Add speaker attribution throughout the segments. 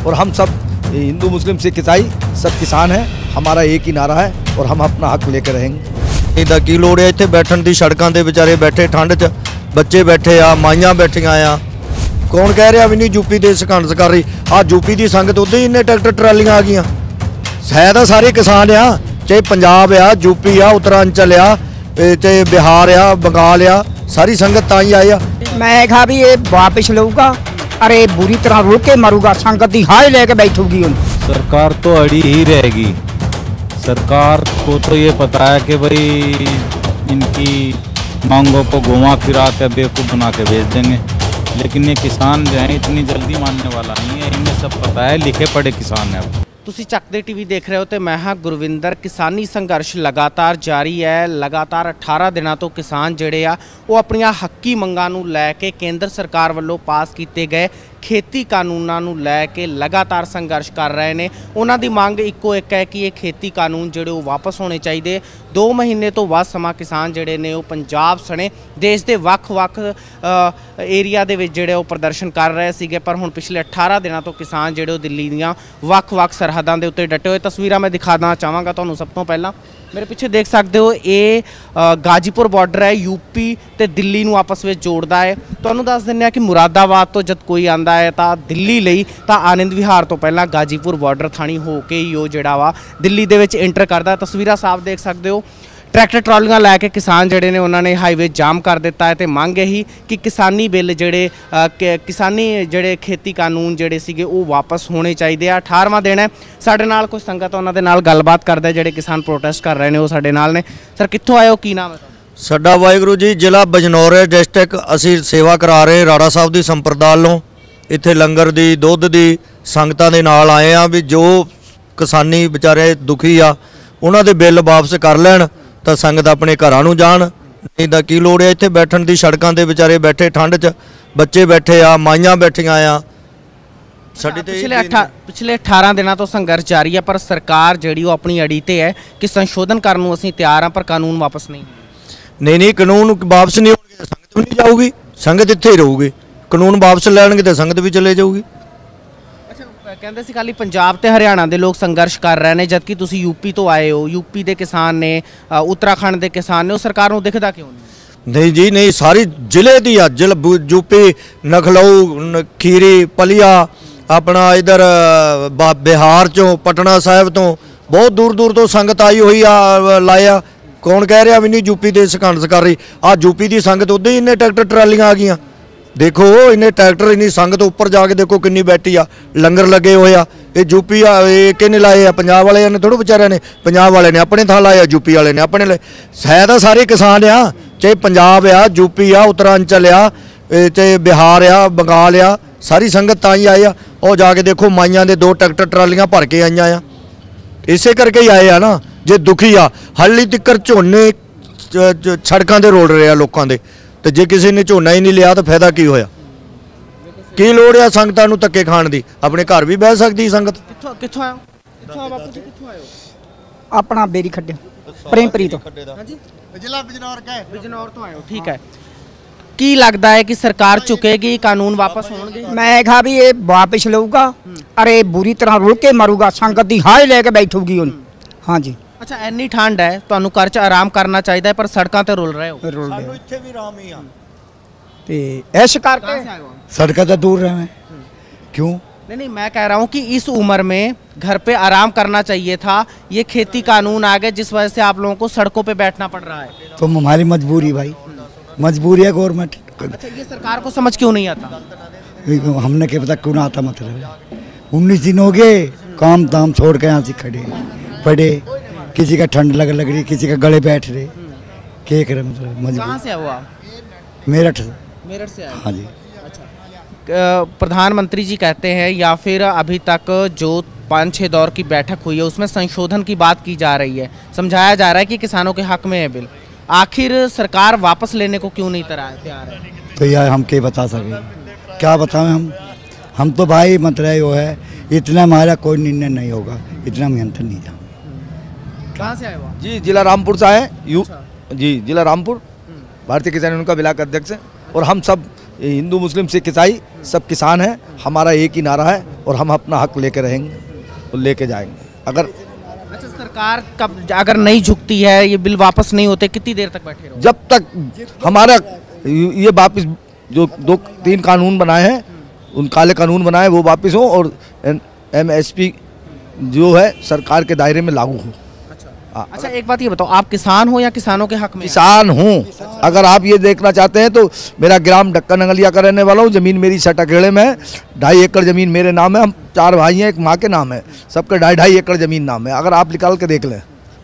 Speaker 1: और हम सब हिंदू मुस्लिम सिख ईसाई सब किसान हैं। हमारा एक ही नारा है और हम अपना हक लेकर रहेंगे।
Speaker 2: इदा की लोड़ है इत्थे बैठण दी, सड़कों के बेचारे बैठे ठंड च, बच्चे बैठे आ, माइयां बैठियां आ। कौन कह रहा भी नहीं यूपी दे संघर्ष कर रही आ? यूपी की संगत उधर ही इन्ने ट्रैक्टर ट्रालियां आ गई है तो सारे किसान आ, चाहे पंजाब आ, यूपी आ, उत्तरांचल आ, चाहे बिहार आ, बंगाल आ, सारी संगत ताई आई आ।
Speaker 3: मैं कहा भी ये वापिस लूगा, अरे बुरी तरह रुक के मरूगा, संगत की हाय लेके बैठूगी।
Speaker 4: सरकार तो अड़ी ही रहेगी। सरकार को तो ये पता है कि भाई इनकी मांगों को घुमा फिरा के बेवकूफ़ बना के भेज देंगे, लेकिन ये किसान जो है इतनी जल्दी मानने वाला नहीं है। इन्हें सब पता है, लिखे पढ़े किसान है।
Speaker 5: ਤੁਸੀਂ ਚੱਕਦੇ ਟੀਵੀ ਦੇਖ ਰਹੇ ਹੋ ਤੇ ਮੈਂ ਹਾਂ ਗੁਰਵਿੰਦਰ। ਕਿਸਾਨੀ ਸੰਘਰਸ਼ ਲਗਾਤਾਰ ਜਾਰੀ ਹੈ। ਲਗਾਤਾਰ 18 ਦਿਨਾਂ ਤੋਂ ਕਿਸਾਨ ਜਿਹੜੇ ਆ ਉਹ ਆਪਣੀਆਂ ਹੱਕੀ ਮੰਗਾਂ ਨੂੰ ਲੈ ਕੇ ਕੇਂਦਰ ਸਰਕਾਰ ਵੱਲੋਂ ਪਾਸ ਕੀਤੇ ਗਏ ਖੇਤੀ ਕਾਨੂੰਨਾਂ ਨੂੰ ਲੈ ਕੇ ਲਗਾਤਾਰ ਸੰਘਰਸ਼ ਕਰ ਰਹੇ ਨੇ। ਉਹਨਾਂ ਦੀ ਮੰਗ ਇੱਕੋ ਇੱਕ ਹੈ ਕਿ ਇਹ ਖੇਤੀ ਕਾਨੂੰਨ ਜਿਹੜੇ ਉਹ ਵਾਪਸ ਹੋਣੇ ਚਾਹੀਦੇ। 2 ਮਹੀਨੇ ਤੋਂ ਵੱਧ ਸਮਾਂ ਕਿਸਾਨ ਜਿਹੜੇ ਨੇ ਉਹ ਪੰਜਾਬ ਸਣੇ ਦੇਸ਼ ਦੇ ਵੱਖ-ਵੱਖ ਏਰੀਆ ਦੇ ਵਿੱਚ ਜਿਹੜੇ ਉਹ ਪ੍ਰਦਰਸ਼ਨ ਕਰ ਰਹੇ ਸੀਗੇ, ਪਰ ਹੁਣ ਪਿਛਲੇ 18 ਦਿਨਾਂ ਤੋਂ ਕਿਸਾਨ ਜਿਹੜੇ ਉਹ ਦਿੱਲੀ ਦੀਆਂ ਵੱਖ-ਵੱਖ ਸਰਹੱਦਾਂ ਦੇ ਉੱਤੇ ਡਟੇ ਹੋਏ। ਤਸਵੀਰਾਂ ਮੈਂ ਦਿਖਾਉਣਾ ਚਾਹਾਂਗਾ ਤੁਹਾਨੂੰ। ਸਭ ਤੋਂ ਪਹਿਲਾਂ मेरे पीछे देख सकते हो ये गाजीपुर बॉर्डर है, यूपी ते दिल्ली नूं आपस में जोड़ता है। तुहानूं दस दिंदे आ कि मुरादाबाद तो जब कोई आंदा है तो दिल्ली लई तो आनंद विहार तो पहला गाजीपुर बॉर्डर थाणी हो के ही वो जिहड़ा वा दिल्ली दे विच एंटर करदा। तस्वीरां साफ देख सकते हो। ट्रैक्टर ट्रॉलियां लैके किसान जिहड़े ने उन्होंने हाईवे जाम कर दिता है तो मंग यही कि किसानी बिल जिहड़े किसानी जिहड़े खेती कानून जिहड़े सीगे वो वापस होने चाहिए। 18वां दिन है। साडे नाल कुछ संगत उन्हां दे नाल गलबात करदे जिहड़े किसान प्रोटेस्ट कर रहे हैं वो साडे नाल ने। सर कित्थों आए हो, की नाम है?
Speaker 2: साडा वाहिगुरू जी, जिला बजनौर डिस्ट्रिक्ट। असीं सेवा करा रहे राड़ा साहब की संप्रदा वालों। इत्थे लंगर की दुध की संगतां दे नाल आए आ भी जो किसानी बेचारे दुखी आ उन्हां दे बिल वापस कर लैण तो संगत अपने घरां नूं जाण। नहीं तो की लोड़ है इत्थे बैठण दी, सड़कों के बेचारे बैठे ठंड च, बच्चे बैठे आ, माइयां बैठियां आ।
Speaker 5: पिछले 18 दिनों तो संघर्ष जारी है, पर सरकार जिहड़ी वो अपनी अड़ी ते है कि संशोधन करने नूं असीं तैयार हाँ, पर कानून वापस नहीं
Speaker 2: कानून वापस नहीं होणगे, संगत भी नहीं जाऊगी, संगत इत्थे ही रहूगी। कानून वापस लैणगे तो संगत भी चले जाऊगी।
Speaker 5: ਕਹਿੰਦੇ ਸੀ ਖਾਲੀ ਪੰਜਾਬ ਤੇ ਹਰਿਆਣਾ ਦੇ ਲੋਕ ਸੰਘਰਸ਼ ਕਰ ਰਹੇ ਨੇ, ਜਦਕਿ ਤੁਸੀਂ ਯੂਪੀ ਤੋਂ ਆਏ ਹੋ। ਯੂਪੀ ਦੇ ਕਿਸਾਨ ਨੇ, ਉੱਤਰਾਖੰਡ ਦੇ ਕਿਸਾਨ ਨੇ, ਉਹ ਸਰਕਾਰ ਨੂੰ ਦਿਖਦਾ ਕਿਉਂ
Speaker 2: नहीं जी नहीं, सारी जिले दी आ। यूपी नखलऊ, खीरी, पलिया, अपना इधर बिहार चों, पटना साहिब तो बहुत दूर दूर तो संगत आई हुई आ लाया। कौन कह रहा भी नहीं यूपी दे संघर्ष कर रही आ? यूपी की संगत उधर ही इन्ने ट्रैक्टर ट्रालियां आ गई। देखो इन्हें ट्रैक्टर इन्नी संगत उपर जाके देखो किन्नी बैठी आ, लंगर लगे हुए आ। ये यूपी किन्ने लाए आ? पंजाब वाले ने थोड़े बेचारे ने, पंजाब वाले ने अपने थां लाए, यूपी वाले ने अपने लाए। है तो सारे किसान आ, चाहे पंजाब आ, यूपी आ, उत्तरांचल आ, चाहे बिहार आ, बंगाल आ, सारी संगत ताई आई आ। और जाके देखो माइयां दे 2 ट्रैक्टर ट्रालियां भर के आईयां आ। इसे करके ही आए आ ना, जे दुखी आ। हल्ली तिक्कर झोने सड़कों से रोल रहे आ लोगों के, तो जे किसी ने झोना ही नहीं लिया तो फायदा की होया? की लोड़ है संगतां नूं धक्के खाण दी? अपने घर भी बह सकती संगत।
Speaker 5: कित्थों आए हो? कित्थों बापू जी, कित्थों आए हो?
Speaker 3: अपना बेरी खड्डे प्रेमप्री तो
Speaker 5: जिला बिजनौर का है। बिजनौर तो आए हो, ठीक है। की लगता है कि सरकार चुकेगी, कानून वापस होंगे?
Speaker 3: मैं कहा भी ये वापिस लूगा, अरे बुरी तरह रुक के मरूगा, संगत की हाय लेके बैठूगी। हाँ जी।
Speaker 5: अच्छा, इन्नी ठंड है, तुहानूं घर च आराम करना चाहिए, पर सड़कों ते रुल रहे हो।
Speaker 2: सानूं इत्थे भी आराम ही आ
Speaker 3: ते इस करके
Speaker 6: सड़कों से दूर रहे। क्यों?
Speaker 5: नहीं, मैं कह रहा हूँ कि इस उम्र में घर पे आराम करना चाहिए था। ये खेती कानून आ गए जिस वजह से आप लोगों को सड़कों पे बैठना पड़ रहा है।
Speaker 6: तो हमारी मजबूरी भाई, मजबूरी है गवर्नमेंट।
Speaker 5: अच्छा, ये सरकार को समझ क्यों नहीं आता?
Speaker 6: हमने क्या पता क्यों ना आता? मतलब 19 दिन हो गए काम धाम छोड़ के यहाँ से खड़े पड़े। किसी का ठंड लग रही, किसी का गले बैठ रहे, क्या करे? मतलब मजबूर।
Speaker 5: कहाँ से हुआ?
Speaker 6: मेरठ
Speaker 5: से आए?
Speaker 6: हाँ जी।
Speaker 5: अच्छा, प्रधानमंत्री जी कहते हैं या फिर अभी तक जो 5-6 दौर की बैठक हुई है उसमें संशोधन की बात की जा रही है, समझाया जा रहा है कि किसानों के हक में है बिल। आखिर सरकार वापस लेने को क्यों नहीं तैयार है?
Speaker 6: तो यार हम क्या बता सके, क्या बताएं हम तो भाई मतलब वो है, इतना हमारा कोई निर्णय नहीं होगा, इतना मेहनत नहीं जाएंगे।
Speaker 5: कहाँ से आए हो?
Speaker 1: जी जिला रामपुर से आए। जी जिला रामपुर, भारतीय किसान यूनियन का ब्लॉक अध्यक्ष है। और हम सब ये हिंदू मुस्लिम सिख ईसाई सब किसान हैं, हमारा एक ही नारा है और हम अपना हक लेके रहेंगे और लेके जाएंगे। अगर
Speaker 5: अच्छा, सरकार कब अगर नहीं झुकती है, ये बिल वापस नहीं होते, कितनी देर तक बैठे रहो?
Speaker 1: जब तक हमारा ये वापस जो 2-3 कानून बनाए हैं, उन काले कानून बनाए वो वापस हो और MSP जो है सरकार के दायरे में लागू हो।
Speaker 5: अच्छा, एक बात ये बताओ, आप किसान हो या किसानों के हक में?
Speaker 1: किसान हूँ। अगर आप ये देखना चाहते हैं तो मेरा ग्राम ढक्कन नंगलिया का रहने वाला हूँ। ज़मीन मेरी सटाखेड़े में है, 2.5 एकड़ ज़मीन मेरे नाम है। हम 4 भाई हैं, एक माँ के नाम है, सबके 2.5 एकड़ ज़मीन नाम है। अगर आप निकाल के देख लें।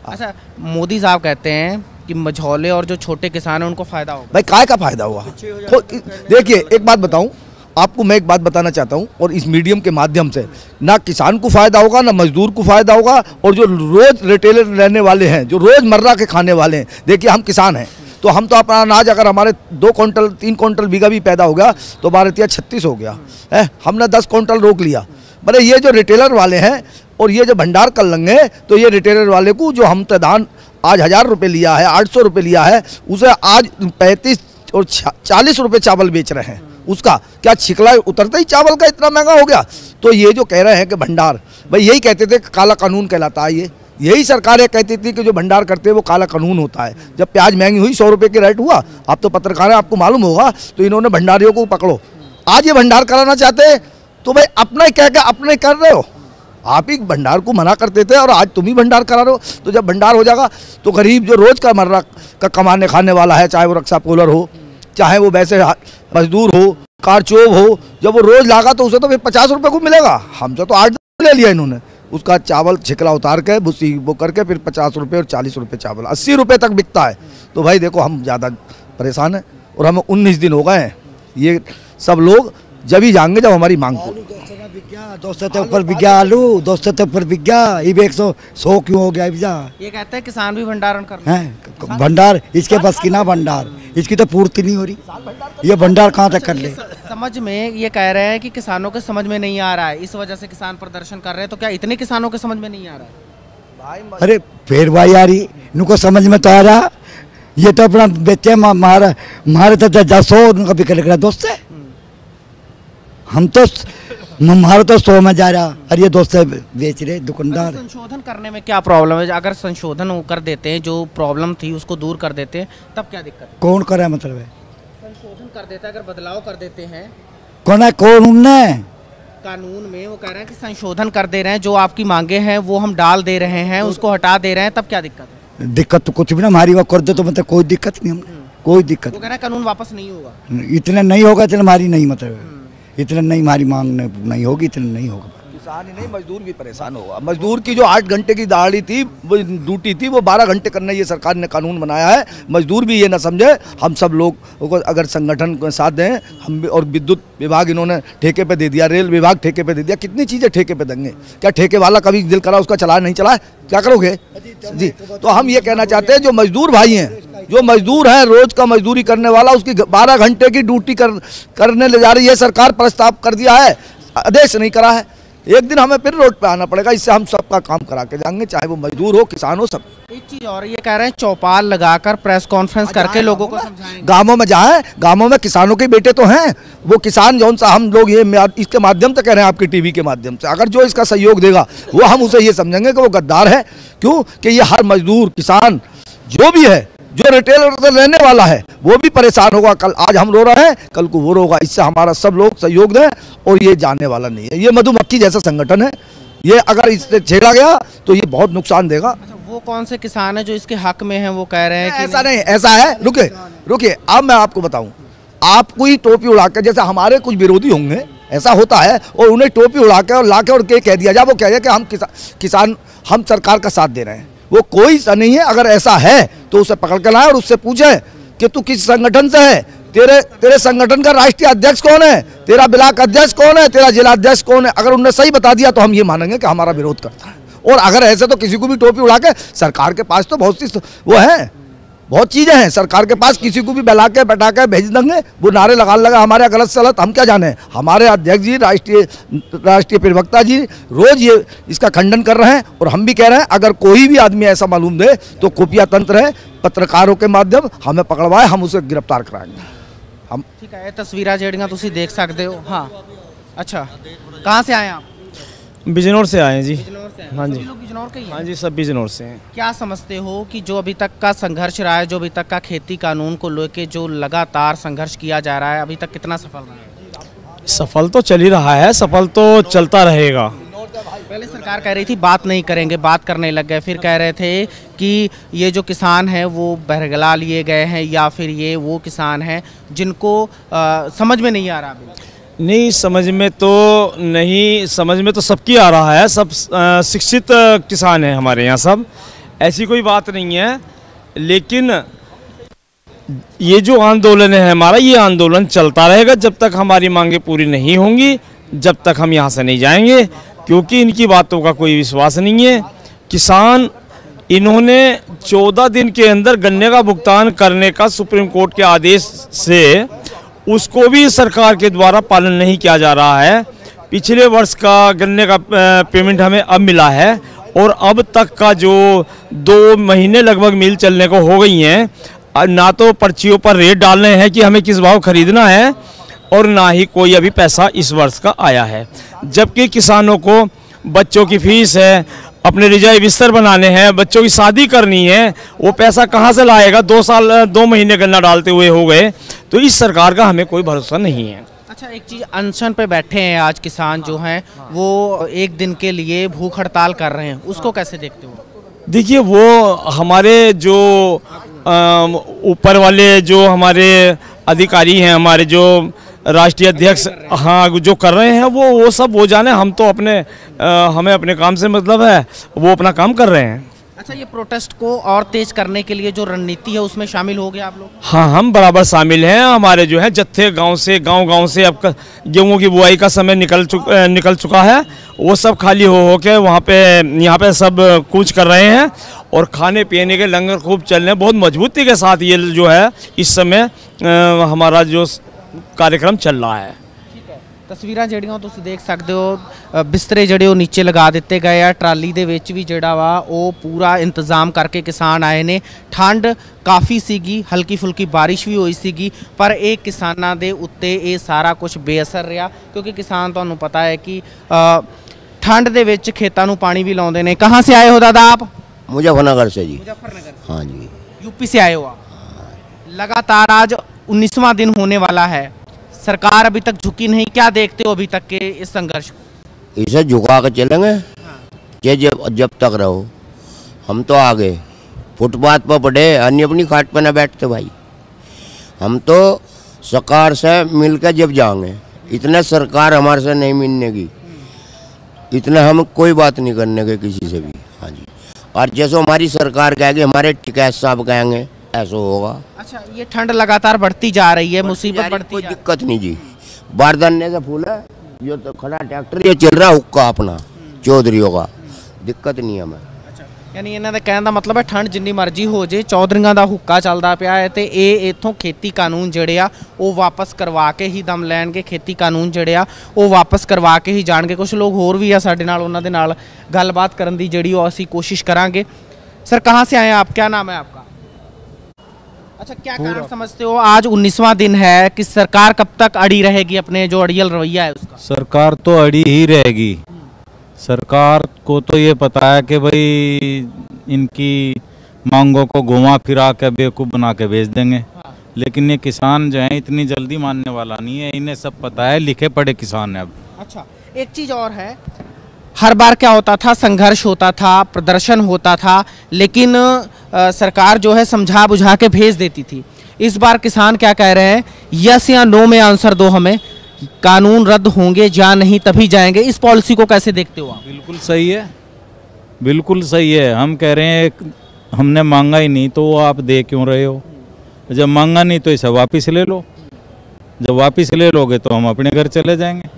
Speaker 5: अच्छा, मोदी साहब कहते हैं कि मझौले और जो छोटे किसान हैं उनको फ़ायदा होगा।
Speaker 1: भाई काय का फ़ायदा हुआ? देखिए एक बात बताऊँ आपको, मैं एक बात बताना चाहता हूँ और इस मीडियम के माध्यम से, ना किसान को फ़ायदा होगा ना मजदूर को फ़ायदा होगा, और जो रोज़ रिटेलर रहने वाले हैं, जो रोज़मर्रा के खाने वाले हैं। देखिए हम किसान हैं तो हम तो अपना अनाज अगर हमारे 2 क्विंटल 3 क्विंटल बीघा भी पैदा हो गया तो 12-36 हो गया है, हमने 10 क्विंटल रोक लिया। मतलब ये जो रिटेलर वाले हैं और ये जो भंडार कर लेंगे, तो ये रिटेलर वाले को जो हम धान आज 1000 रुपये लिया है, 800 रुपये लिया है, उसे आज 35 और 40 रुपये चावल बेच रहे हैं। उसका क्या छिकला उतरता ही चावल का इतना महंगा हो गया? तो ये जो कह रहे हैं कि भंडार, भाई यही कहते थे काला कानून कहलाता है। ये यही सरकारें कहती थी कि जो भंडार करते हैं वो काला कानून होता है। जब प्याज महंगी हुई 100 रुपये की रेट हुआ, आप तो पत्रकार हैं, आपको मालूम होगा, तो इन्होंने भंडारियों को पकड़ो। आज ये भंडार कराना चाहते हैं तो भाई अपना ही कह के अपने कर रहे हो। आप ही भंडार को मना करते थे और आज तुम ही भंडार करा रहे हो। तो जब भंडार हो जाएगा तो गरीब जो रोज़ का मर्रा का कमाने खाने वाला है, चाहे वो रक्षा पोलर हो, चाहे वो वैसे मजदूर हो, कारचोब हो, जब वो रोज़ लागा तो उसे तो फिर 50 रुपये को मिलेगा। हमसे तो 8 ले लिया इन्होंने। उसका चावल छिकला उतार के भूसी वो करके फिर 50 रुपये और 40 रुपये चावल 80 रुपये तक बिकता है। तो भाई देखो हम ज़्यादा परेशान हैं और हमें 19 दिन हो गए हैं। ये सब लोग जब ही जाएंगे जब हमारी मांग को।
Speaker 6: 200 से ऊपर बिक गया आलू, 200 से ऊपर बिक गया, ये भी 100 क्यों हो गया?
Speaker 5: ये कहते हैं किसान भी भंडारण कर रहे
Speaker 6: हैं। भंडार इसके बस की ना, भंडार इसकी तो पूर्ति नहीं हो रही। ये भंडार कहाँ तक कर ले?
Speaker 5: समझ में ये कह रहे हैं कि किसानों के समझ में नहीं आ रहा है, इस वजह से किसान प्रदर्शन कर रहे हैं। तो क्या इतने किसानों के समझ में नहीं आ रहा है?
Speaker 6: अरे फिर भाई यार, इनको समझ में तो आ रहा। ये तो अपना बेचे मारे तो 100 उनका बिक लग रहा दोस्त है। हम तो हमारा तो 100 में जा रहा और ये 200 बेच रहे दुकानदार।
Speaker 5: संशोधन करने में क्या प्रॉब्लम है? अगर संशोधन कर देते हैं, जो प्रॉब्लम थी उसको दूर कर देते हैं, तब क्या दिक्कत है?
Speaker 6: कौन करे मतलब है?
Speaker 5: संशोधन कर देता है, अगर बदलाव कर देते हैं।
Speaker 6: कौन है? कौन उनने
Speaker 5: कानून में वो कह रहे हैं कि संशोधन कर दे रहे हैं, जो आपकी मांगे हैं वो हम डाल दे रहे हैं, उसको हटा दे रहे हैं, तब क्या दिक्कत है?
Speaker 6: दिक्कत तो कुछ भी ना, हमारी वो कर दे तो मतलब कोई दिक्कत नहीं, हमने कोई दिक्कत।
Speaker 5: वो कह रहे हैं कानून वापस नहीं होगा।
Speaker 6: इतना नहीं होगा, इतना हमारी नहीं मतलब इतना नहीं, हमारी मांग नहीं होगी, इतना नहीं होगा।
Speaker 1: किसान ही नहीं मजदूर भी परेशान होगा। मजदूर की जो 8 घंटे की दाढ़ी थी, वो ड्यूटी थी, वो 12 घंटे करना ये सरकार ने कानून बनाया है। मजदूर भी ये ना समझे। हम सब लोग को अगर संगठन को साथ दें, हम भी, और विद्युत विभाग इन्होंने ठेके पे दे दिया, रेल विभाग ठेके पे दे दिया, कितनी चीज़ें ठेके पे देंगे? क्या ठेके वाला कभी दिल करा उसका चलाए नहीं चलाए? क्या करोगे जी? तो हम ये कहना चाहते हैं जो मजदूर भाई हैं, जो मजदूर है, रोज का मजदूरी करने वाला, उसकी 12 घंटे की ड्यूटी करने ले जा रही है सरकार। प्रस्ताव कर दिया है, आदेश नहीं करा है। एक दिन हमें फिर रोड पे आना पड़ेगा, इससे हम सबका काम करा के जाएंगे, चाहे वो मजदूर हो, किसान हो, सब।
Speaker 5: एक चीज और ये कह रहे हैं चौपाल लगाकर प्रेस कॉन्फ्रेंस करके लोगों को समझाएंगे।
Speaker 1: गाँवों में जाए, गाँवों में किसानों के बेटे तो हैं, वो किसान जौन सा हम लोग ये इसके माध्यम से कह रहे हैं, आपके टीवी के माध्यम से, अगर जो इसका सहयोग देगा वो हम उसे ये समझेंगे कि वो गद्दार है। क्यों कि ये हर मजदूर किसान जो भी है, जो रिटेलर से लेने वाला है, वो भी परेशान होगा। कल आज हम रो रहे हैं, कल को वो रोगा। इससे हमारा सब लोग सहयोग दें, और ये जाने वाला नहीं है। ये मधुमक्खी जैसा संगठन है, ये अगर इससे छेड़ा गया तो ये बहुत नुकसान देगा।
Speaker 5: अच्छा, वो कौन से किसान है जो इसके हक में हैं? वो कह रहे हैं कि
Speaker 1: ऐसा नहीं, ऐसा है। रुकिए अब मैं आपको बताऊं, आपको ही टोपी उड़ा के, जैसे हमारे कुछ विरोधी होंगे, ऐसा होता है, और उन्हें टोपी उड़ा के और ला के और कह दिया जाए, वो कह दिया कि हम किसान हम सरकार का साथ दे रहे हैं। वो कोई सा नहीं है। अगर ऐसा है तो उसे पकड़ के लाए और उससे पूछे कि तू किस संगठन से है, तेरे संगठन का राष्ट्रीय अध्यक्ष कौन है, तेरा ब्लॉक अध्यक्ष कौन है, तेरा जिला अध्यक्ष कौन है। अगर उन्होंने सही बता दिया तो हम ये मानेंगे कि हमारा विरोध करता है। और अगर ऐसे तो किसी को भी टोपी उड़ा के, सरकार के पास तो बहुत सी वो है, बहुत चीज़ें हैं सरकार के पास, किसी को भी बहला के बैठा के भेज देंगे। वो नारे लगा हमारे गलत सलत हम क्या जाने। हमारे अध्यक्ष जी, राष्ट्रीय प्रवक्ता जी रोज ये इसका खंडन कर रहे हैं, और हम भी कह रहे हैं अगर कोई भी आदमी ऐसा मालूम दे तो खुफिया तंत्र है, पत्रकारों के माध्यम हमें पकड़वाए, हम उसे गिरफ्तार कराएंगे। हम
Speaker 5: ठीक है, तस्वीरां ਜਿਹੜੀਆਂ ਤੁਸੀਂ देख सकते हो। हाँ, अच्छा, कहाँ से आए आप?
Speaker 7: बिजनौर से आए हैं जी।
Speaker 5: बिजनौर से आए।
Speaker 7: हाँ
Speaker 5: सभी
Speaker 7: जी।
Speaker 5: लोग बिजनौर के ही हैं?
Speaker 7: हाँ जी, सब बिजनौर से हैं।
Speaker 5: क्या समझते हो कि जो अभी तक का संघर्ष रहा है, जो अभी तक का खेती कानून को लेके जो लगातार संघर्ष किया जा रहा है, अभी तक कितना सफल रहा है?
Speaker 7: सफल तो चल ही रहा है, सफल तो चलता रहेगा।
Speaker 5: पहले सरकार कह रही थी बात नहीं करेंगे, बात करने लग गए, फिर कह रहे थे कि ये जो किसान हैं वो बहरगला लिए गए हैं, या फिर ये वो किसान हैं जिनको समझ में नहीं आ रहा अभी।
Speaker 7: नहीं, समझ में तो नहीं, समझ में तो सबकी आ रहा है, सब शिक्षित किसान हैं हमारे यहाँ सब, ऐसी कोई बात नहीं है। लेकिन ये जो आंदोलन है हमारा, ये आंदोलन चलता रहेगा जब तक हमारी मांगें पूरी नहीं होंगी, जब तक हम यहाँ से नहीं जाएंगे, क्योंकि इनकी बातों का कोई विश्वास नहीं है। किसान, इन्होंने 14 दिन के अंदर गन्ने का भुगतान करने का सुप्रीम कोर्ट के आदेश से, उसको भी सरकार के द्वारा पालन नहीं किया जा रहा है। पिछले वर्ष का गन्ने का पेमेंट हमें अब मिला है, और अब तक का जो 2 महीने लगभग मिल चलने को हो गई हैं, ना तो पर्चियों पर रेट डालने हैं कि हमें किस भाव खरीदना है, और ना ही कोई अभी पैसा इस वर्ष का आया है। जबकि किसानों को बच्चों की फीस है, अपने रजाई बिस्तर बनाने हैं, बच्चों की शादी करनी है, वो पैसा कहाँ से लाएगा? 2 महीने गन्ना डालते हुए हो गए, तो इस सरकार का हमें कोई भरोसा नहीं है।
Speaker 5: अच्छा, एक चीज़, अनशन पे बैठे हैं आज किसान जो हैं, वो 1 दिन के लिए भूख हड़ताल कर रहे हैं, उसको कैसे देखते हो?
Speaker 7: देखिए, वो हमारे जो ऊपर वाले जो हमारे अधिकारी हैं, हमारे जो राष्ट्रीय अध्यक्ष, हाँ, जो कर रहे हैं वो सब वो जाने, हम तो अपने हमें अपने काम से मतलब है, वो अपना काम कर रहे हैं।
Speaker 5: अच्छा, ये प्रोटेस्ट को और तेज करने के लिए जो रणनीति है उसमें शामिल हो गए आप लोग?
Speaker 7: हाँ, हम बराबर शामिल हैं। हमारे जो है जत्थे गांव से अब गेहूं की बुआई का समय निकल चुका है, वो सब खाली हो के यहाँ पे सब कूच कर रहे हैं, और खाने पीने के लंगर खूब चल रहे हैं। बहुत मजबूती के साथ ये जो है इस समय हमारा जो कार्यक्रम चल रहा है।
Speaker 5: ਤਸਵੀਰਾਂ ਜਿਹੜੀਆਂ ਤੁਸੀਂ ਦੇਖ ਸਕਦੇ ਹੋ, ਬਿਸਤਰੇ ਜਿਹੜੇ ਉਹ ਨੀਚੇ ਲਗਾ ਦਿੱਤੇ ਗਏ ਆ, ਟਰਾਲੀ ਦੇ ਵਿੱਚ ਵੀ ਜਿਹੜਾ ਵਾ ਉਹ ਪੂਰਾ ਇੰਤਜ਼ਾਮ ਕਰਕੇ ਕਿਸਾਨ ਆਏ ਨੇ। ਠੰਡ ਕਾਫੀ ਸੀਗੀ, ਹਲਕੀ ਫੁਲਕੀ ਬਾਰਿਸ਼ ਵੀ ਹੋਈ ਸੀਗੀ, ਪਰ ਇਹ ਕਿਸਾਨਾਂ ਦੇ ਉੱਤੇ ਇਹ ਸਾਰਾ ਕੁਝ ਬੇਅਸਰ ਰਿਹਾ, ਕਿਉਂਕਿ ਕਿਸਾਨ, ਤੁਹਾਨੂੰ ਪਤਾ ਹੈ ਕਿ ठंड ਦੇ ਵਿੱਚ ਖੇਤਾਂ ਨੂੰ ਪਾਣੀ ਵੀ ਲਾਉਂਦੇ ਨੇ। कहाँ से आए हो दादा आप?
Speaker 8: मुजफ्फरनगर से जी।
Speaker 5: मुजफ्फरनगर से?
Speaker 8: हाँ जी।
Speaker 5: यूपी से आए हो आप। लगातार आज 19वां दिन होने वाला है, सरकार अभी तक झुकी नहीं, क्या देखते हो अभी तक के इस संघर्ष को?
Speaker 8: इसे झुका के चलेंगे कि जब तक रहो। हम तो आगे फुटपाथ पर पड़े, अन्य अपनी खाट पर न बैठते भाई। हम तो सरकार से मिलकर जब जाएंगे, इतने सरकार हमारे से नहीं मिलने की, इतने हम कोई बात नहीं करने के किसी से भी। हाँ जी, और जैसे हमारी सरकार कहेगी, हमारे टिकैत साहब कहेंगे, ऐसा होगा।
Speaker 5: अच्छा, ये ठंड लगातार बढ़ती जा रही है, मुसीबत बढ़ती
Speaker 8: कोई दिक्कत नहीं जी। बारदाने से फूल है, जो तो खड़ा ट्रैक्टर ये चल रहा है हुक्का अपना चौधरियों का, दिक्कत नहीं है हमें।
Speaker 5: अच्छा, यानी ਇਹਨਾਂ ਦਾ ਕਹਿਣ ਦਾ ਮਤਲਬ ਹੈ ਠੰਡ ਜਿੰਨੀ ਮਰਜ਼ੀ ਹੋ ਜੇ, ਚੌਧਰੀਆਂ ਦਾ ਹੁੱਕਾ ਚੱਲਦਾ ਪਿਆ ਹੈ, ਤੇ ਇਹ ਇੱਥੋਂ ਖੇਤੀ ਕਾਨੂੰਨ ਜਿਹੜੇ ਆ ਉਹ ਵਾਪਸ ਕਰਵਾ ਕੇ ਹੀ ਦਮ ਲੈਣਗੇ। ਖੇਤੀ ਕਾਨੂੰਨ ਜਿਹੜੇ ਆ ਉਹ ਵਾਪਸ ਕਰਵਾ ਕੇ ਹੀ ਜਾਣਗੇ। ਕੁਝ ਲੋਕ ਹੋਰ ਵੀ ਆ ਸਾਡੇ ਨਾਲ, ਉਹਨਾਂ ਦੇ ਨਾਲ ਗੱਲਬਾਤ ਕਰਨ ਦੀ ਜਿਹੜੀ ਉਹ ਅਸੀਂ ਕੋਸ਼ਿਸ਼ ਕਰਾਂਗੇ। सर, कहाँ से आए आप? क्या नाम है आपका? अच्छा, क्या कारण समझते हो आज 19वां दिन है कि सरकार कब तक अड़ी रहेगी अपने जो अड़ियल रवैया है उसका?
Speaker 4: सरकार तो अड़ी ही रहेगी। सरकार को तो ये पता है कि भाई इनकी मांगों को घुमा फिरा के बेवकूफ़ बना के भेज देंगे।
Speaker 5: हाँ।
Speaker 4: लेकिन ये किसान जो है इतनी जल्दी मानने वाला नहीं है, इन्हें सब पता है, लिखे पढ़े किसान है अब।
Speaker 5: अच्छा, एक चीज़ और है, हर बार क्या होता था, संघर्ष होता था, प्रदर्शन होता था, लेकिन सरकार जो है समझा बुझा के भेज देती थी। इस बार किसान क्या कह रहे हैं, यस या नो में आंसर दो, हमें कानून रद्द होंगे या नहीं तभी जाएंगे। इस पॉलिसी को कैसे देखते हो आप?
Speaker 4: बिल्कुल सही है, बिल्कुल सही है। हम कह रहे हैं हमने मांगा ही नहीं तो आप दे क्यों रहे हो? जब मांगा नहीं तो इसे वापस ले लो, जब वापस ले लोगे तो हम अपने घर चले जाएंगे।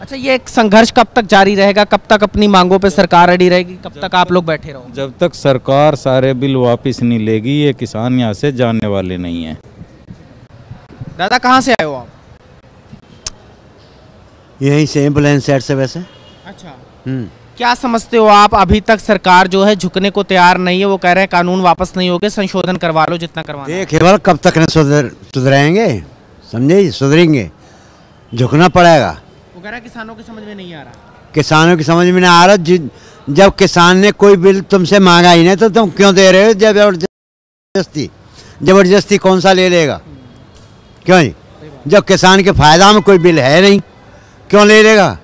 Speaker 5: अच्छा, ये एक संघर्ष कब तक जारी रहेगा? कब तक अपनी मांगों पे सरकार अड़ी रहेगी? कब तक आप लोग बैठे रहोगे?
Speaker 4: जब तक सरकार सारे बिल वापस नहीं लेगी, ये किसान यहाँ से जाने वाले नहीं हैं।
Speaker 5: दादा, कहाँ से आए हो आप?
Speaker 9: यहीं से एम्बुलेंस साइड से वैसे।
Speaker 5: अच्छा, क्या समझते हो आप, अभी तक सरकार जो है झुकने को तैयार नहीं है, वो कह रहे हैं कानून वापस नहीं होगे, संशोधन करवा लो जितना करवाना है।
Speaker 9: देखिए कब तक न सुधरेंगे, समझे, सुधरेंगे, झुकना पड़ेगा।
Speaker 5: वो कह रहा है किसानों की समझ में नहीं आ रहा,
Speaker 9: किसानों की समझ में नहीं आ रहा। जब किसान ने कोई बिल तुमसे मांगा ही नहीं तो तुम क्यों दे रहे हो? जबरदस्ती कौन सा ले लेगा? क्यों नहीं? जब किसान के फायदा में कोई बिल है नहीं, क्यों ले लेगा?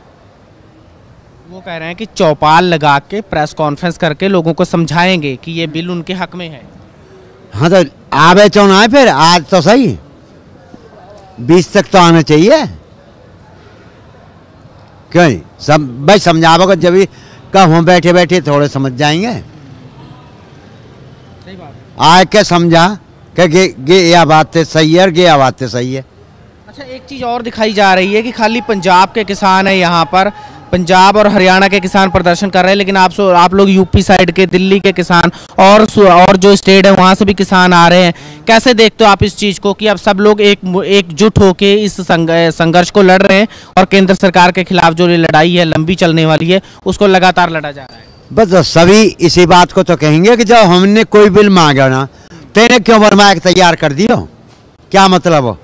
Speaker 5: वो कह रहे हैं कि चौपाल लगा के प्रेस कॉन्फ्रेंस करके लोगों को समझाएंगे कि ये बिल उनके हक में है।
Speaker 9: हाँ तो आवे क्यों ना, फिर आज तो सही 20 तक तो आना चाहिए, क्यों नहीं? सब भाई समझाओगे जब भी कब हम बैठे बैठे थोड़े समझ जाएंगे।
Speaker 5: सही बात है।
Speaker 9: आए के समझा कि यह बात सही है और यह बात सही है।
Speaker 5: अच्छा, एक चीज़ और दिखाई जा रही है कि खाली पंजाब के किसान है यहाँ पर, पंजाब और हरियाणा के किसान प्रदर्शन कर रहे हैं, लेकिन आप लोग यूपी साइड के, दिल्ली के किसान और जो स्टेट है वहाँ से भी किसान आ रहे हैं। कैसे देखते हो आप इस चीज़ को कि अब सब लोग एकजुट होके इस संघर्ष को लड़ रहे हैं और केंद्र सरकार के खिलाफ जो ये लड़ाई है लंबी चलने वाली है उसको लगातार लड़ा जा रहा है?
Speaker 9: बस सभी इसी बात को तो कहेंगे कि जब हमने कोई बिल मांगा ना, तेने क्यों बनवा के तैयार कर दियो? क्या मतलब हो?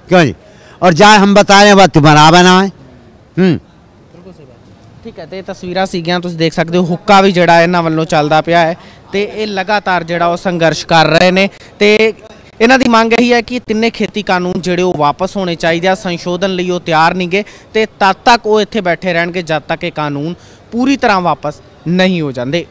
Speaker 9: क्यों नहीं? और जाए हम बता रहे हैं बात तुम्हारा बनाए।
Speaker 5: ठीक है, तो तस्वीरां सीगियां तुम देख सकते हो, हुक्का भी जड़ा इन्हां ਵੱਲੋਂ ਚੱਲਦਾ ਪਿਆ है ਤੇ ਇਹ ਲਗਾਤਾਰ ਜਿਹੜਾ ਉਹ ਸੰਘਰਸ਼ ਕਰ ਰਹੇ ਨੇ ਤੇ ਇਹਨਾਂ ਦੀ ਮੰਗ ਇਹੀ ਹੈ ਕਿ ਤਿੰਨੇ ਖੇਤੀ ਕਾਨੂੰਨ ਜਿਹੜੇ ਉਹ ਵਾਪਸ ਹੋਣੇ ਚਾਹੀਦੇ ਆ। ਸੰਸ਼ੋਧਨ ਲਈ ਉਹ ਤਿਆਰ ਨਹੀਂਗੇ ਤੇ ਤਦ ਤੱਕ ਉਹ ਇੱਥੇ ਬੈਠੇ ਰਹਿਣਗੇ ਜਦ ਤੱਕ ਇਹ ਕਾਨੂੰਨ ਪੂਰੀ ਤਰ੍ਹਾਂ ਵਾਪਸ ਨਹੀਂ ਹੋ ਜਾਂਦੇ।